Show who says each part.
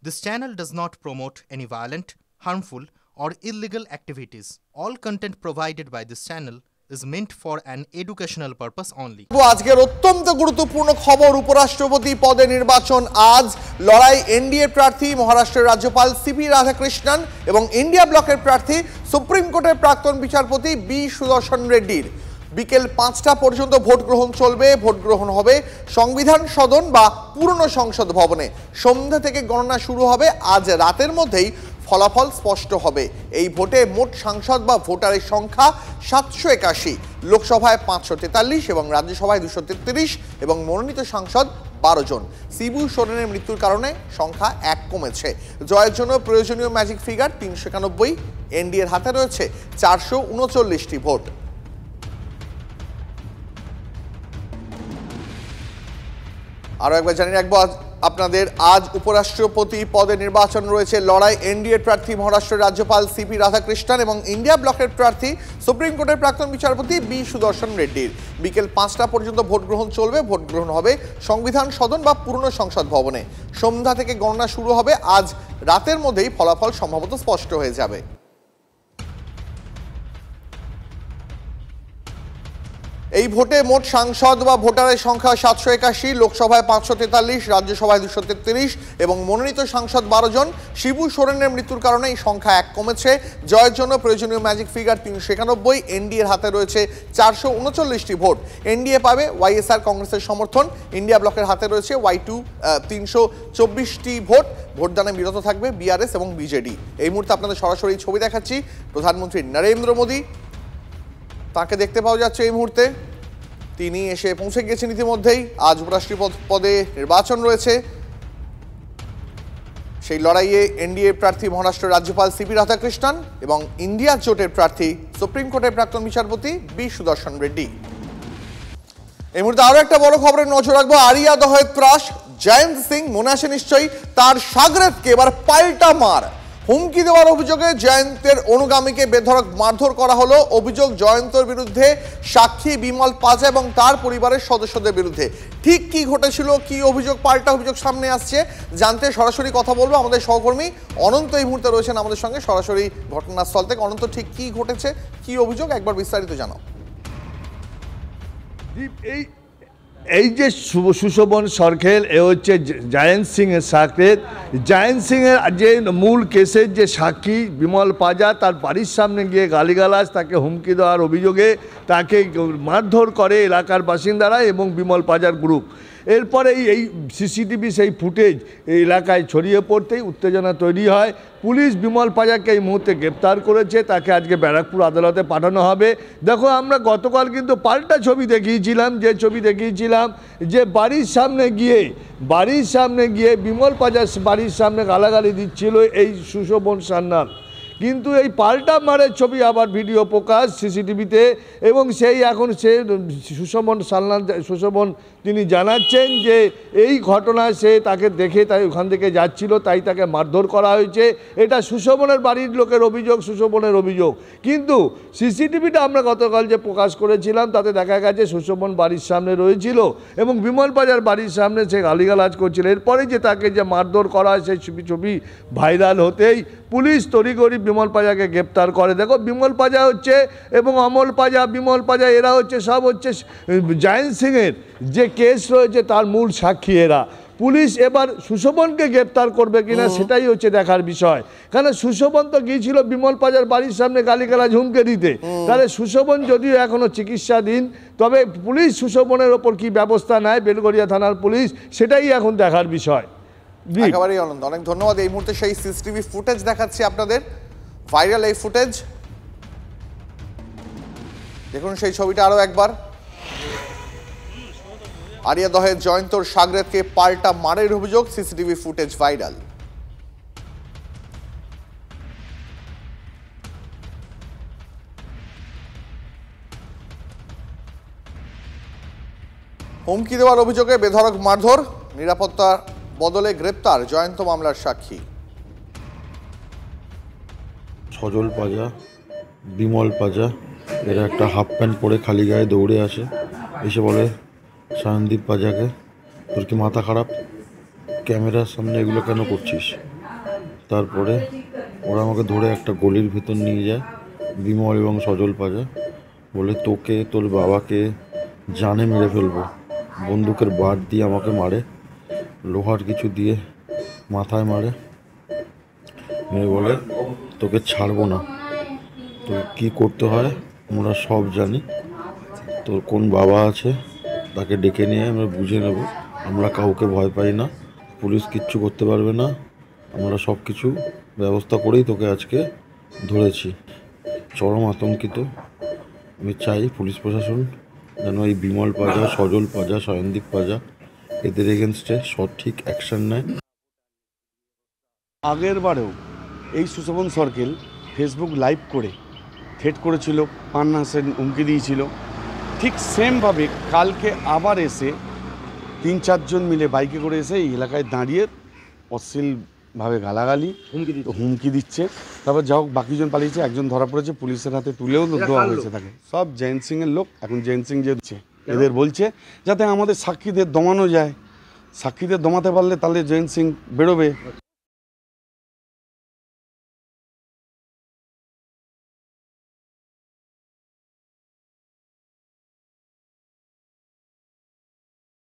Speaker 1: This channel does not promote any violent, harmful, or illegal activities. All content provided by this channel is meant for an educational purpose only.
Speaker 2: আজকের অত্যন্ত গুরুত্বপূর্ণ খবর, উপরাষ্ট্রপতি পদে নির্বাচন আজ। লড়াই এনডিএ প্রার্থী মহারাষ্ট্রের রাজ্যপাল সিপি রাধাকৃষ্ণন এবং ইন্ডিয়া ব্লকের প্রার্থী সুপ্রিম কোর্টের প্রাক্তন বিচারপতি বি সুদর্শন রেড্ডির। বিকেল ৫টা পর্যন্ত ভোট গ্রহণ চলবে। ভোট গ্রহণ হবে সংবিধান সদন বা পুরনো সংসদ ভবনে। সন্ধ্যা থেকে গণনা শুরু হবে। আজ রাতের মধ্যেই ফলাফল স্পষ্ট হবে। এই ভোটে মোট সাংসদ বা ভোটারের সংখ্যা ৭৮১, লোকসভায় ৫৪৩ এবং রাজ্যসভায় ২৩৩ এবং মনোনীত সাংসদ ১২ জন। শিবু সোরেনের মৃত্যুর কারণে সংখ্যা ১ কমেছে। জয়ের জন্য প্রয়োজনীয় ম্যাজিক ফিগার ৩৯১। এনডিএর হাতে রয়েছে ৪৩৯টি ভোট। আরও একবার জানিয়ে রাখবো আপনাদের, আজ উপরাষ্ট্রপতি পদে নির্বাচন রয়েছে। লড়াই এনডিএ প্রার্থী মহারাষ্ট্রের রাজ্যপাল সিপি রাধাকৃষ্ণন এবং ইন্ডিয়া ব্লকের প্রার্থী সুপ্রিম কোর্টের প্রাক্তন বিচারপতি বি সুদর্শন রেড্ডির। বিকেল ৫টা পর্যন্ত ভোট গ্রহণ চলবে। ভোট গ্রহণ হবে সংবিধান সদন বা পুরনো সংসদ ভবনে। সন্ধ্যা থেকে গণনা শুরু হবে। আজ রাতের মধ্যেই ফলাফল সম্ভবত স্পষ্ট হয়ে যাবে। এই ভোটে মোট সাংসদ বা ভোটারের সংখ্যা ৭৮১, লোকসভায় ৫৪৩, রাজ্যসভায় ২৩৩ এবং মনোনীত সাংসদ ১২ জন। শিবু সোরেনের মৃত্যুর কারণে এই সংখ্যা ১ কমেছে। জয়ের জন্য প্রয়োজনীয় ম্যাজিক ফিগার ৩৯১। এনডিএর হাতে রয়েছে ৪৩৯টি ভোট। এনডিএ পাবে ওয়াইএসআর কংগ্রেসের সমর্থন। ইন্ডিয়া ব্লকের হাতে রয়েছে Y2 ৩২৪টি ভোট। ভোটদানে বিরত থাকবে বিআরএস এবং বিজেডি। এই মুহূর্তে আপনাদের সরাসরি ছবি দেখাচ্ছি। প্রধানমন্ত্রী নরেন্দ্র মোদী, তাকে দেখতে পাওয়া যাচ্ছে এই মুহূর্তে। তিনি এসে পৌঁছে গিয়েছেন ইতিমধ্যেই। আজ উপরাষ্ট্রপতি পদে নির্বাচন রয়েছে। সেই লড়াইয়ে এনডিএ প্রার্থী মহারাষ্ট্রের রাজ্যপাল সিপি রাধাকৃষ্ণন এবং ইন্ডিয়া জোটের প্রার্থী সুপ্রিম কোর্টের প্রাক্তন বিচারপতি বি সুদর্শন রেড্ডি। এই মুহূর্তে আরও একটা বড় খবরের নজর রাখবো। আরিয়া দহের ত্রাস জয়ন্ত সিং, মনে আসে নিশ্চয়ই, তার সাগরেদকে এবার পাল্টা মার। হুমকি দেওয়ার অভিযোগে জয়ন্তের অনুগামীকে বেধড়ক মারধর করা হলো। অভিযোগ জয়ন্তের বিরুদ্ধে সাক্ষী বিমল পাজা এবং তার পরিবারের সদস্যদের বিরুদ্ধে। ঠিক কি ঘটেছিল, কি অভিযোগ, পাল্টা অভিযোগ সামনে আসছে, জানতে সরাসরি কথা বলবো আমাদের সহকর্মী অনন্ত এই মুহূর্তে রয়েছেন আমাদের সঙ্গে সরাসরি ঘটনাস্থল থেকে। অনন্ত, ঠিক কি ঘটেছে, কি অভিযোগ, একবার বিস্তারিত জানাও।
Speaker 3: এই যে সুশোভন সরখেল, এ হচ্ছে জায়েন্ট সিংয়ের সাকরেদ। জায়েন্ট সিংয়ের যে মূল কেসের যে সাক্ষী বিমল পাজা, তার বাড়ির সামনে গিয়ে গালিগালাজ, তাকে হুমকি দেওয়ার অভিযোগে তাকে মারধর করে এলাকার বাসিন্দারা এবং বিমল পাজার গ্রুপ। এরপরে এই সিসিটিভি সেই ফুটেজ এই এলাকায় ছড়িয়ে পড়তেই উত্তেজনা তৈরি হয়। পুলিশ বিমল পাজাকে এই মুহূর্তে গ্রেপ্তার করেছে। তাকে আজকে ব্যারাকপুর আদালতে পাঠানো হবে। দেখো, আমরা গতকাল কিন্তু পাল্টা ছবি দেখিয়েছিলাম, যে ছবি দেখিয়েছিলাম যে বাড়ির সামনে গিয়ে বিমল পাজার বাড়ির সামনে গালাগালি দিচ্ছিল এই সুশোভন সান্যাল। কিন্তু এই পাল্টা মারের ছবি আবার ভিডিও প্রকাশ সিসিটিভিতে, এবং সেই এখন সে সুশোভন তিনি জানাচ্ছেন যে এই ঘটনায় সে তাকে দেখে তাই ওখান থেকে যাচ্ছিল, তাই তাকে মারধর করা হয়েছে। এটা সুশোভনের বাড়ির লোকের অভিযোগ, সুশোভনের অভিযোগ। কিন্তু সিসিটিভিটা আমরা গতকাল যে প্রকাশ করেছিলাম তাতে দেখা গেছে সুশোভন বাড়ির সামনে রয়েছিল এবং বিমল পাজার বাড়ির সামনে সে গালিগালাজ করছিল। এরপরে যে তাকে যে মারধর করা হয় সেই ছবি ভাইরাল হতেই পুলিশ তড়িঘড়ি বিমল পাজাকে গ্রেপ্তার করে। দেখো, বিমল পাজা হচ্ছে এবং অমল পাজা, বিমল পাজা, এরা হচ্ছে সব হচ্ছে জায়েন্ট সিংয়ের যে কেস রয়েছে তার মূল সাক্ষী এরা। পুলিশ এবার সুশোভনকে গ্রেপ্তার করবে কিনা সেটাই হচ্ছে দেখার বিষয়। কারণ সুশোভন তো গিয়েছিল বিমল পাজার বাড়ির সামনে গালিগালাজ হুমকে দিতে। তাহলে সুশোভন যদিও এখনও চিকিৎসাধীন, তবে পুলিশ সুশোভনের ওপর কি ব্যবস্থা নেয় বেলগড়িয়া থানার পুলিশ, সেটাই এখন দেখার বিষয়।
Speaker 2: একেবারেই আনন্দ, অনেক ধন্যবাদ। এই মুহূর্তে সেই সিসিটিভি ফুটেজ দেখাচ্ছি আপনাদের, ভাইরাল এই ফুটেজ দেখুন। সেই ছবিটা আরো একবার। আরিয়া দহের জয়ন্তর সাগরেদকে পাল্টা মারের অভিযোগ, সিসিটিভি ফুটেজ ভাইরাল। হুমকি দেওয়ার অভিযোগে বেধড়ক মারধর, নিরাপত্তার বদলে গ্রেপ্তার জয়ন্ত মামলার সাক্ষী।
Speaker 4: সজল পাজা, বিমল পাজা, এরা একটা হাফ প্যান্ট পরে খালি গায়ে দৌড়ে আসে, এসে বলে সায়নদীপ পাজাকে, তোর কি মাথা খারাপ, ক্যামেরার সামনে এগুলো কেন করছিস? তারপরে ওরা আমাকে ধরে একটা গলির ভিতর নিয়ে যায়, বিমল এবং সজল পাজা, বলে তোকে তোর বাবাকে জানে মেরে ফেলবো। বন্দুকের বাট দিয়ে আমাকে মারে, লোহার কিছু দিয়ে মাথায় মারে, মেরে বলে তোকে ছাড়বো না, তোকে কী করতে হয় আমরা সব জানি, তোর কোন বাবা আছে তাকে ডেকে নিয়ে আমরা বুঝে নেব, আমরা কাউকে ভয় পাই না, পুলিশ কিচ্ছু করতে পারবে না, আমরা সব কিছু ব্যবস্থা করেই তোকে আজকে ধরেছি। চরম আতঙ্কিত। আমি চাই পুলিশ প্রশাসন যেন এই বিমল পাজা, সজল পাজা, সয়নদীপ পাজা এদের এগেনস্টে সঠিক অ্যাকশন নেয়।
Speaker 3: আগের বারেও এই সুশোভন সরকেল ফেসবুক লাইভ করে থ্রেট করেছিল, পান্না সেন হুমকি দিয়েছিল। ঠিক সেমভাবে কালকে আবার এসে 3-4 জন মিলে বাইকে করে এসে এই এলাকায় দাঁড়িয়ে অশ্লীলভাবে গালাগালি হুমকি দিচ্ছে। তারপর যা হোক বাকিজন পালিয়েছে, একজন ধরা পড়েছে, পুলিশের হাতে তুলেও দেওয়া হয়েছে তাকে। সব জৈন সিংয়ের লোক। এখন জৈন সিং যে দিচ্ছে এদের বলছে যাতে আমাদের সাক্ষীদের দমানো যায়, সাক্ষীদের দমাতে পারলে তাহলে জৈন সিং বেরোবে।